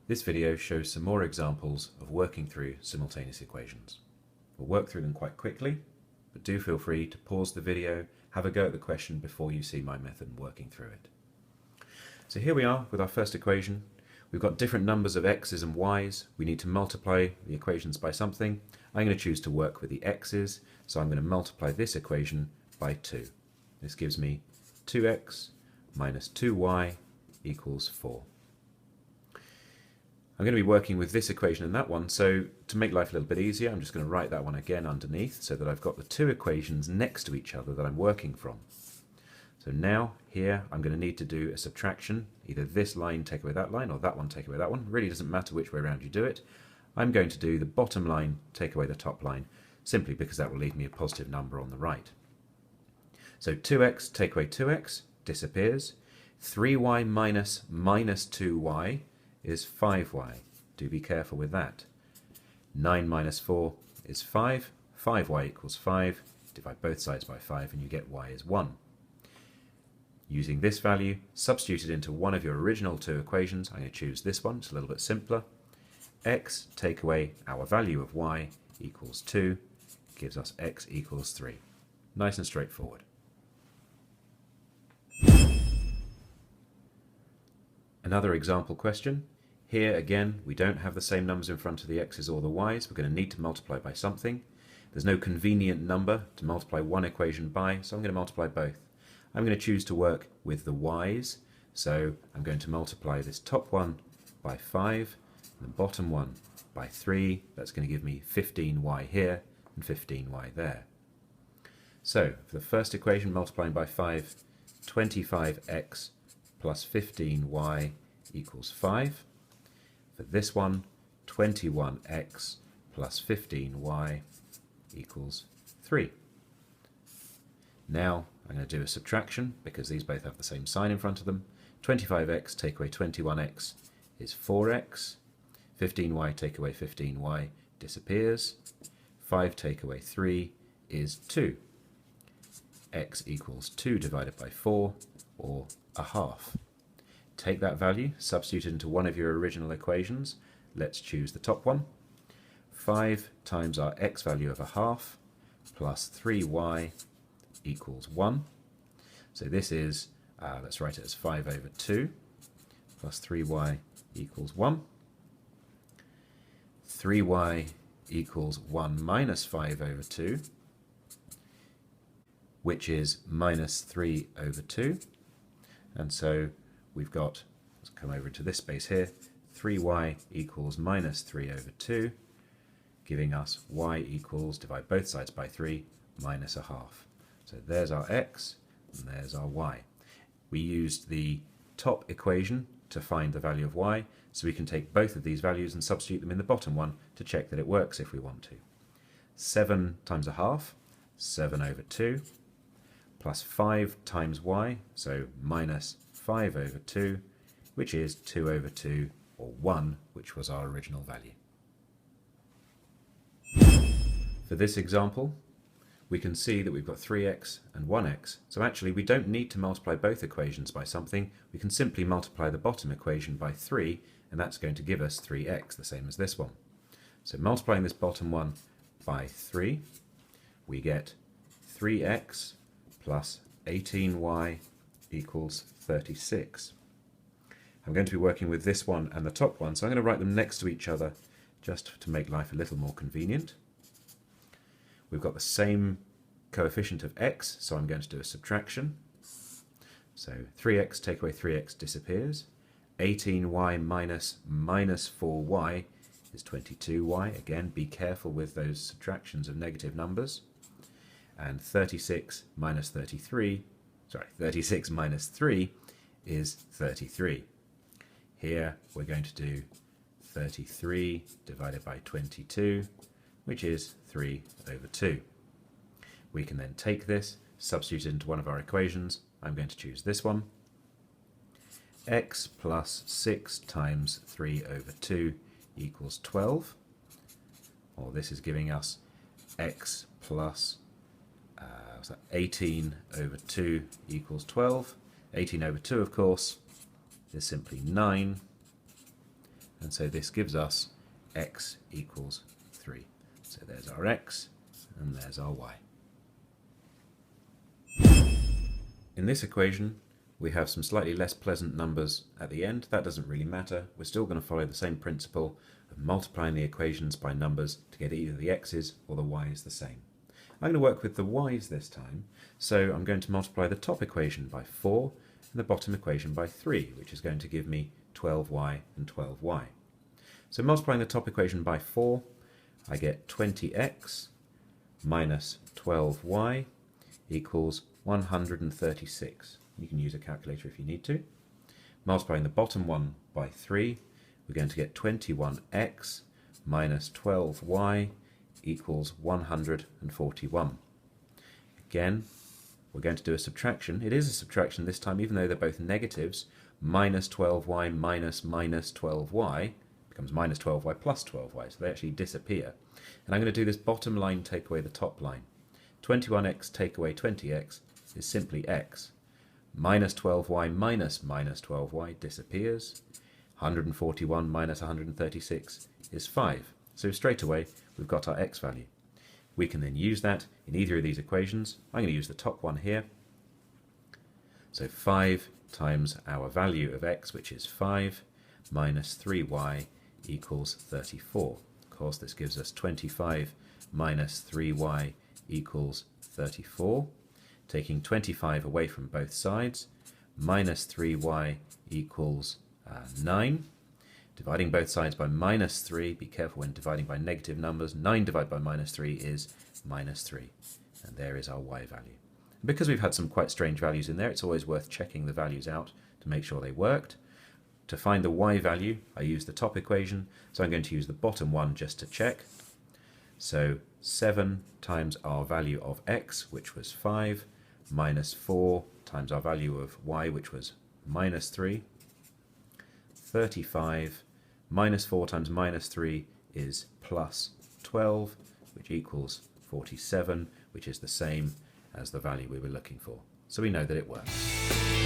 This video shows some more examples of working through simultaneous equations. We'll work through them quite quickly, but do feel free to pause the video, have a go at the question before you see my method working through it. So here we are with our first equation. We've got different numbers of x's and y's. We need to multiply the equations by something. I'm going to choose to work with the x's, so I'm going to multiply this equation by 2. This gives me 2x minus 2y equals 4. I'm going to be working with this equation and that one, so to make life a little bit easier, I'm just going to write that one again underneath so that I've got the two equations next to each other that I'm working from. So now, here, I'm going to need to do a subtraction, either this line take away that line, or that one take away that one. It really doesn't matter which way around you do it. I'm going to do the bottom line take away the top line, simply because that will leave me a positive number on the right. So 2x take away 2x, disappears. 3y minus 2y is 5y. Do be careful with that. 9 minus 4 is 5. 5y equals 5. Divide both sides by 5 and you get y is 1. Using this value, substitute it into one of your original two equations. I'm going to choose this one, it's a little bit simpler. X take away our value of y equals 2, gives us x equals 3. Nice and straightforward. Another example question. Here again, we don't have the same numbers in front of the x's or the y's. We're going to need to multiply by something. There's no convenient number to multiply one equation by, so I'm going to multiply both. I'm going to choose to work with the y's, so I'm going to multiply this top one by 5 and the bottom one by 3. That's going to give me 15y here and 15y there. So for the first equation, multiplying by 5, 25x plus 15y equals 5. For this one, 21x plus 15y equals 3. Now I'm going to do a subtraction because these both have the same sign in front of them. 25x take away 21x is 4x. 15y take away 15y disappears. 5 take away 3 is 2. X equals 2 divided by 4, or a half. Take that value, substitute it into one of your original equations. Let's choose the top one. 5 times our x value of a half plus 3y equals 1. So this is, let's write it as 5 over 2 plus 3y equals 1. 3y equals 1 minus 5 over 2, which is minus 3 over 2. And so we've got, let's come over into this space here, 3y equals minus 3 over 2, giving us y equals, divide both sides by 3, minus a half. So there's our x, and there's our y. We used the top equation to find the value of y, so we can take both of these values and substitute them in the bottom one to check that it works if we want to. 7 times a half, 7 over 2, plus 5 times y, so minus 5 over 2, which is 2 over 2, or 1, which was our original value. For this example, we can see that we've got 3x and 1x, so actually we don't need to multiply both equations by something. We can simply multiply the bottom equation by 3, and that's going to give us 3x, the same as this one. So multiplying this bottom one by 3, we get 3x plus 18y equals 36. I'm going to be working with this one and the top one, so I'm going to write them next to each other just to make life a little more convenient. We've got the same coefficient of x, so I'm going to do a subtraction. So 3x take away 3x disappears. 18y minus 4y is 22y. Again, be careful with those subtractions of negative numbers. And 36 minus 3 is 33. Here we're going to do 33 divided by 22, which is 3 over 2. We can then take this, substitute it into one of our equations. I'm going to choose this one. X plus 6 times 3 over 2 equals 12. Or this is giving us x plus 18 over 2 equals 12. 18 over 2, of course, is simply 9. and so this gives us x equals 3. So there's our x, and there's our y. In this equation, we have some slightly less pleasant numbers at the end. That doesn't really matter. We're still going to follow the same principle of multiplying the equations by numbers to get either the x's or the y's the same. I'm going to work with the y's this time, so I'm going to multiply the top equation by 4 and the bottom equation by 3, which is going to give me 12y and 12y. So multiplying the top equation by 4, I get 20x minus 12y equals 136. You can use a calculator if you need to. Multiplying the bottom one by 3, we're going to get 21x minus 12y equals 141. Again, we're going to do a subtraction. It is a subtraction this time, even though they're both negatives. Minus 12y minus minus 12y becomes minus 12y plus 12y, so they actually disappear. And I'm going to do this bottom line take away the top line. 21x take away 20x is simply x. Minus 12y minus minus 12y disappears. 141 minus 136 is 5. So straight away we've got our x value. We can then use that in either of these equations. I'm going to use the top one here. So 5 times our value of x, which is 5, minus 3y equals 34. Of course, this gives us 25 minus 3y equals 34. Taking 25 away from both sides, minus 3y equals 9. Dividing both sides by minus 3, be careful when dividing by negative numbers, 9 divided by minus 3 is minus 3. And there is our y value. Because we've had some quite strange values in there, it's always worth checking the values out to make sure they worked. To find the y value, I use the top equation, so I'm going to use the bottom one just to check. So 7 times our value of x, which was 5, minus 4 times our value of y, which was minus 3. 35 minus 4 times minus 3 is plus 12, which equals 47, which is the same as the value we were looking for. So we know that it works.